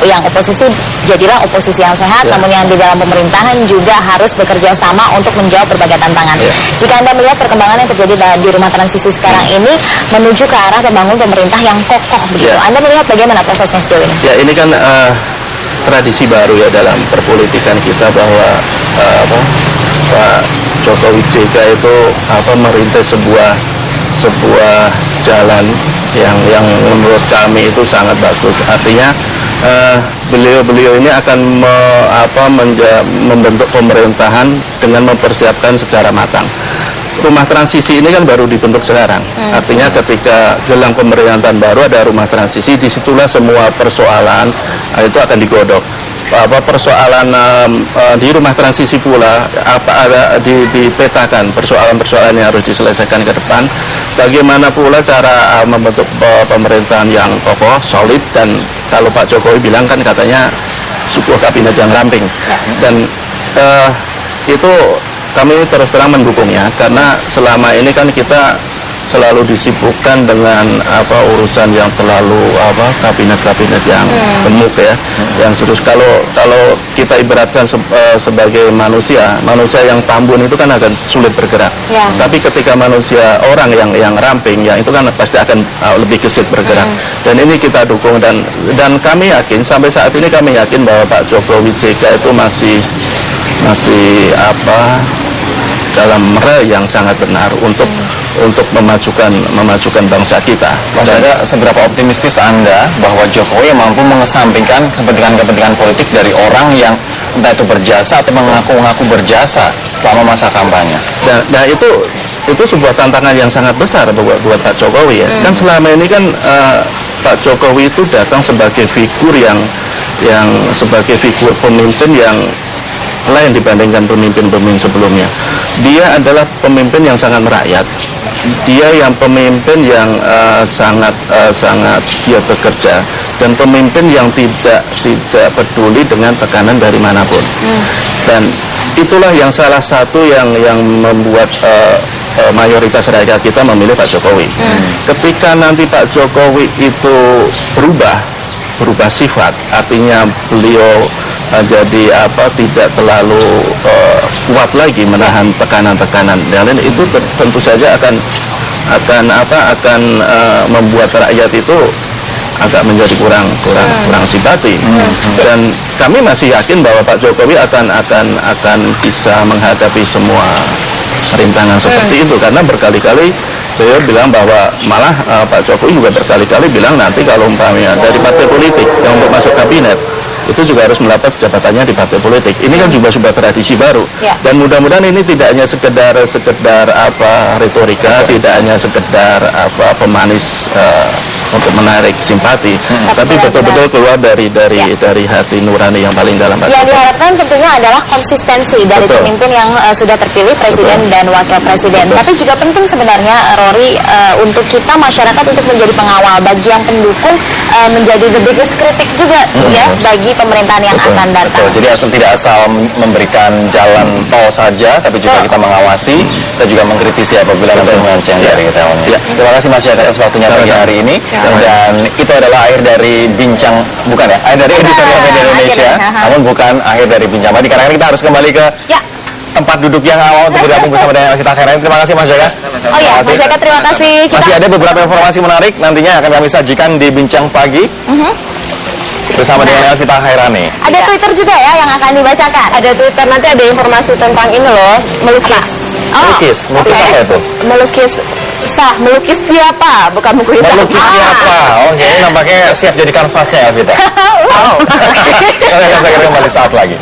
yang oposisi jadilah oposisi yang sehat, namun yang di dalam pemerintahan juga harus bekerja sama untuk menjawab berbagai tantangan. Jika Anda melihat perkembangan yang terjadi di rumah transisi sekarang ini menuju ke arah membangun pemerintah yang kokoh begitu, Anda melihat bagaimana prosesnya sejauh ini? Ya, ini kan tradisi baru ya dalam perpolitikan kita bahwa Pak Jokowi JK itu merintis sebuah jalan yang menurut kami itu sangat bagus. Artinya beliau ini akan membentuk pemerintahan dengan mempersiapkan secara matang. Rumah transisi ini kan baru dibentuk sekarang. Artinya ketika jelang pemerintahan baru ada rumah transisi, disitulah semua persoalan itu akan digodok. Persoalan di rumah transisi pula ada dipetakan persoalan-persoalan yang harus diselesaikan ke depan. Bagaimana pula cara membentuk pemerintahan yang kokoh, solid, dan kalau Pak Jokowi bilang kan katanya sebuah kabinet yang ramping. Dan itu kami terus terang mendukungnya, karena selama ini kan kita selalu disibukkan dengan urusan yang terlalu kabinet-kabinet yang gemuk ya, yang serius. Kalau kita ibaratkan sebagai manusia yang tambun itu kan akan sulit bergerak. Tapi ketika manusia orang yang ramping ya, itu kan pasti akan lebih gesit bergerak. Dan ini kita dukung, dan kami yakin sampai saat ini kami yakin bahwa Pak Jokowi JK itu masih dalam rel yang sangat benar untuk memajukan bangsa kita. Mas Ega, seberapa optimistis Anda bahwa Jokowi mampu mengesampingkan kepentingan-kepentingan politik dari orang yang entah itu berjasa atau mengaku-ngaku berjasa selama masa kampanye? Nah itu sebuah tantangan yang sangat besar buat Pak Jokowi ya. Kan selama ini kan Pak Jokowi itu datang sebagai figur yang sebagai figur pemimpin yang lain dibandingkan pemimpin-pemimpin sebelumnya. Dia adalah pemimpin yang sangat merakyat. Dia yang pemimpin yang sangat giat bekerja, dan pemimpin yang tidak peduli dengan tekanan dari manapun. Dan itulah yang salah satu yang membuat mayoritas rakyat kita memilih Pak Jokowi. Ketika nanti Pak Jokowi itu berubah sifat, artinya beliau jadi tidak terlalu kuat lagi menahan tekanan-tekanan dan lain, itu tentu saja akan membuat rakyat itu agak menjadi kurang simpati. Dan kami masih yakin bahwa Pak Jokowi akan bisa menghadapi semua rintangan seperti itu, karena berkali-kali beliau bilang bahwa malah Pak Jokowi juga berkali-kali bilang nanti kalau umpamanya dari partai politik yang untuk masuk kabinet itu juga harus mendapat jabatannya di partai politik. Ini kan juga sebuah tradisi baru. Dan mudah-mudahan ini tidak hanya sekedar retorika, tidak hanya sekedar pemanis untuk menarik simpati, tapi betul-betul keluar dari hati nurani yang paling dalam. Yang diharapkan tentunya adalah konsistensi dari pemimpin yang sudah terpilih, presiden dan wakil presiden. Tapi juga penting sebenarnya, Rory, untuk kita masyarakat untuk menjadi pengawal, bagi yang pendukung menjadi the biggest kritik juga ya bagi pemerintahan yang akan datang. Jadi tidak asal memberikan jalan tol saja, tapi juga kita mengawasi dan juga mengkritisi apabila ada melenceng dari tahunnya. Terima kasih Mas Ega atas waktunya pagi hari ini. Dan itu adalah akhir dari bincang, bukan ya? Akhir dari editorial Media Indonesia, namun bukan akhir dari bincang. Karena kita harus kembali ke tempat duduk yang awal untuk bergabung bersama dengan kita akhirnya. Terima kasih Mas Ega. Oh iya, Mas Ega, terima kasih. Masih ada beberapa informasi menarik nantinya akan kami sajikan di bincang pagi. Bersama dengan Elvita Khairani. Ada Twitter juga ya yang akan dibacakan. Ada Twitter, nanti ada informasi tentang ini loh, melukis. Melukis apa itu? Melukis siapa? Bukan melukis siapa? Oke, nampaknya siap jadi kanvasnya Elvita. Wow. Kami akan segera kembali saat lagi.